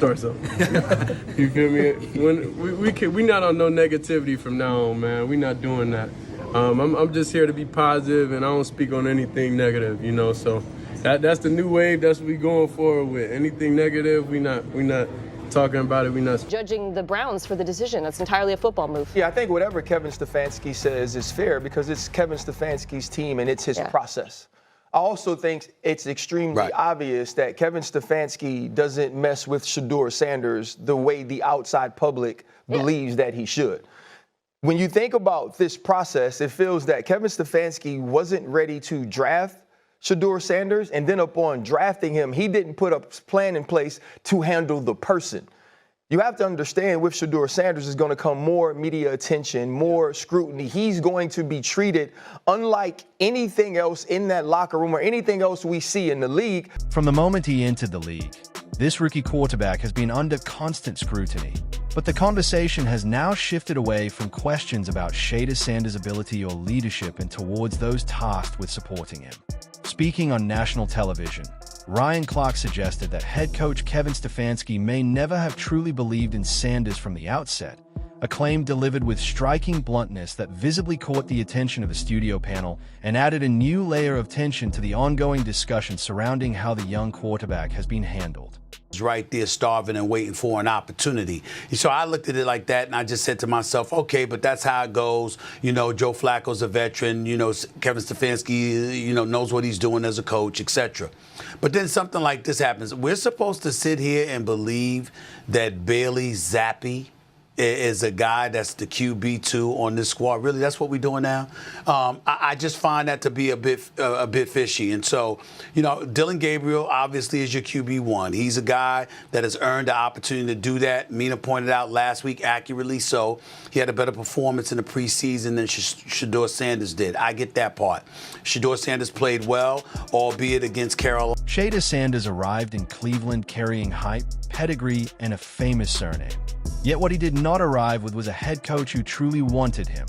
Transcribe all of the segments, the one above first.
start something. You feel me? When we not on no negativity from now on, man. We not doing that. I'm just here to be positive, and I don't speak on anything negative, you know. So that's the new wave. That's what we going forward with. Anything negative, we not talking about it. We not judging the Browns for the decision. That's entirely a football move. Yeah, I think whatever Kevin Stefanski says is fair because it's Kevin Stefanski's team and it's his process. I also think it's extremely obvious that Kevin Stefanski doesn't mess with Shedeur Sanders the way the outside public believes that he should. When you think about this process, it feels that Kevin Stefanski wasn't ready to draft Shedeur Sanders, and then upon drafting him, he didn't put a plan in place to handle the person. You have to understand with Shedeur Sanders is going to come more media attention, more scrutiny. He's going to be treated unlike anything else in that locker room or anything else we see in the league. From the moment he entered the league, this rookie quarterback has been under constant scrutiny. But the conversation has now shifted away from questions about Shedeur Sanders' ability or leadership and towards those tasked with supporting him. Speaking on national television, Ryan Clark suggested that head coach Kevin Stefanski may never have truly believed in Sanders from the outset, a claim delivered with striking bluntness that visibly caught the attention of the studio panel and added a new layer of tension to the ongoing discussion surrounding how the young quarterback has been handled. Right there starving and waiting for an opportunity. So I looked at it like that, and I just said to myself, okay, but that's how it goes. You know, Joe Flacco's a veteran. You know, Kevin Stefanski, you know, knows what he's doing as a coach, etc. But then something like this happens. We're supposed to sit here and believe that Bailey Zappi is a guy that's the QB2 on this squad. Really, that's what we're doing now. I just find that to be a bit fishy. And so, you know, Dylan Gabriel obviously is your QB1. He's a guy that has earned the opportunity to do that. Mina pointed out last week, accurately so, he had a better performance in the preseason than Shedeur Sanders did. I get that part. Shedeur Sanders played well, albeit against Carolina. Shedeur Sanders arrived in Cleveland carrying hype, pedigree, and a famous surname. Yet what he did not arrive with was a head coach who truly wanted him,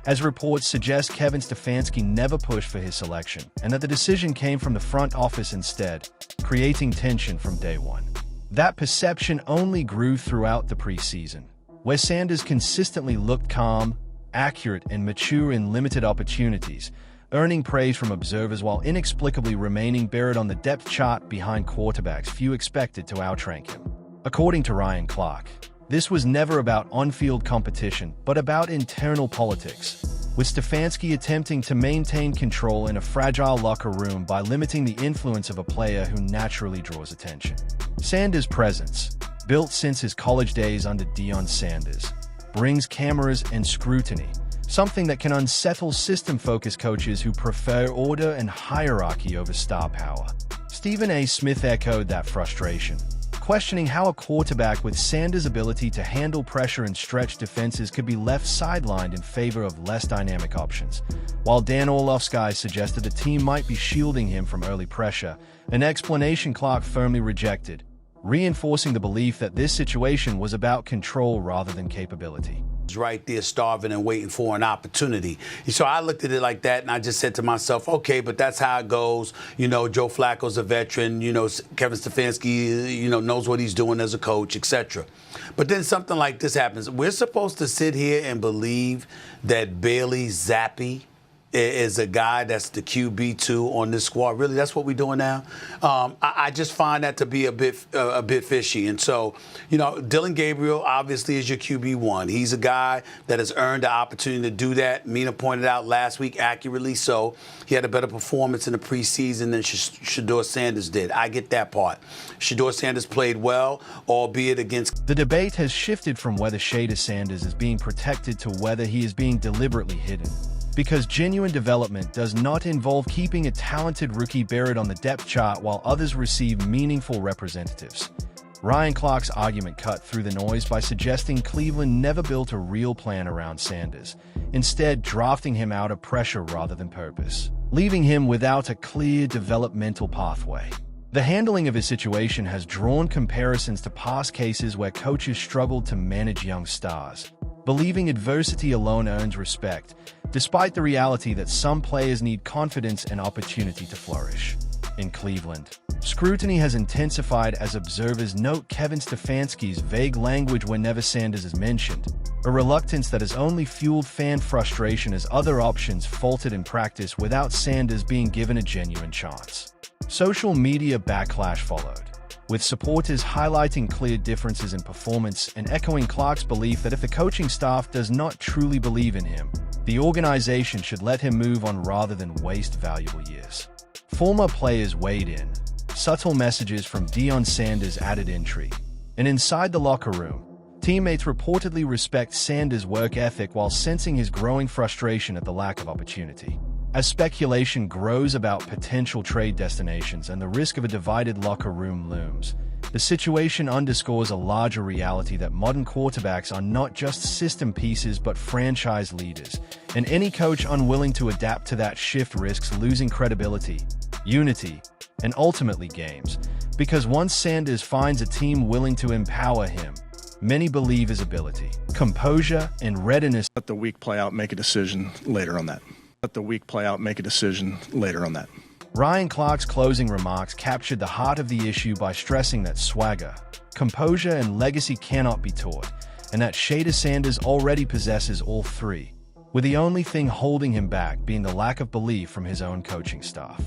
as reports suggest Kevin Stefanski never pushed for his selection, and that the decision came from the front office instead, creating tension from day one. That perception only grew throughout the preseason, where Sanders consistently looked calm, accurate, and mature in limited opportunities, earning praise from observers while inexplicably remaining buried on the depth chart behind quarterbacks few expected to outrank him. According to Ryan Clark, this was never about on-field competition, but about internal politics, with Stefanski attempting to maintain control in a fragile locker room by limiting the influence of a player who naturally draws attention. Sanders' presence, built since his college days under Deion Sanders, brings cameras and scrutiny, something that can unsettle system-focused coaches who prefer order and hierarchy over star power. Stephen A. Smith echoed that frustration, questioning how a quarterback with Sanders' ability to handle pressure and stretch defenses could be left sidelined in favor of less dynamic options. While Dan Orlovsky suggested the team might be shielding him from early pressure, an explanation Clark firmly rejected, reinforcing the belief that this situation was about control rather than capability. Right there starving and waiting for an opportunity. So I looked at it like that, and I just said to myself, okay, but that's how it goes. You know, Joe Flacco's a veteran. You know, Kevin Stefanski, you know, knows what he's doing as a coach, etc. But then something like this happens. We're supposed to sit here and believe that Bailey Zappi is a guy that's the QB2 on this squad. Really, that's what we're doing now. I just find that to be a bit fishy. And so, you know, Dylan Gabriel obviously is your QB1. He's a guy that has earned the opportunity to do that. Mina pointed out last week, accurately so, he had a better performance in the preseason than Shedeur Sanders did. I get that part. Shedeur Sanders played well, albeit against... The debate has shifted from whether Shedeur Sanders is being protected to whether he is being deliberately hidden, because genuine development does not involve keeping a talented rookie buried on the depth chart while others receive meaningful representatives. Ryan Clark's argument cut through the noise by suggesting Cleveland never built a real plan around Sanders, instead drafting him out of pressure rather than purpose, leaving him without a clear developmental pathway. The handling of his situation has drawn comparisons to past cases where coaches struggled to manage young stars, believing adversity alone earns respect, despite the reality that some players need confidence and opportunity to flourish. in Cleveland. Scrutiny has intensified as observers note Kevin Stefanski's vague language whenever Sanders is mentioned, a reluctance that has only fueled fan frustration as other options faltered in practice without Sanders being given a genuine chance. Social media backlash followed, with supporters highlighting clear differences in performance and echoing Clark's belief that if the coaching staff does not truly believe in him, the organization should let him move on rather than waste valuable years. Former players weighed in. Subtle messages from Deion Sanders added intrigue. And inside the locker room, teammates reportedly respect Sanders' work ethic while sensing his growing frustration at the lack of opportunity. As speculation grows about potential trade destinations and the risk of a divided locker room looms, the situation underscores a larger reality that modern quarterbacks are not just system pieces but franchise leaders, and any coach unwilling to adapt to that shift risks losing credibility, unity, and ultimately games, because once Sanders finds a team willing to empower him, many believe his ability, composure, and readiness. Let the week play out, make a decision later on that. Let the week play out, make a decision later on that. Ryan Clark's closing remarks captured the heart of the issue by stressing that swagger, composure, and legacy cannot be taught, and that Shedeur Sanders already possesses all three, with the only thing holding him back being the lack of belief from his own coaching staff.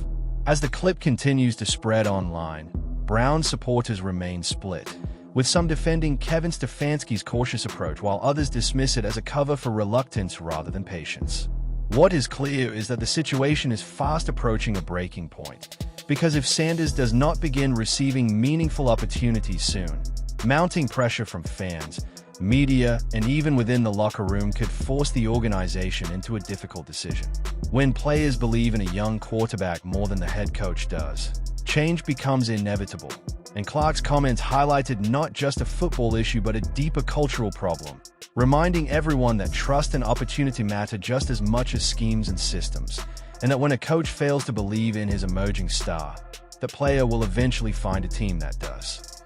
As the clip continues to spread online, Browns supporters remain split, with some defending Kevin Stefanski's cautious approach while others dismiss it as a cover for reluctance rather than patience. What is clear is that the situation is fast approaching a breaking point, because if Sanders does not begin receiving meaningful opportunities soon, mounting pressure from fans, media, and even within the locker room could force the organization into a difficult decision. When players believe in a young quarterback more than the head coach does, change becomes inevitable, and Clark's comments highlighted not just a football issue but a deeper cultural problem, reminding everyone that trust and opportunity matter just as much as schemes and systems, and that when a coach fails to believe in his emerging star, the player will eventually find a team that does.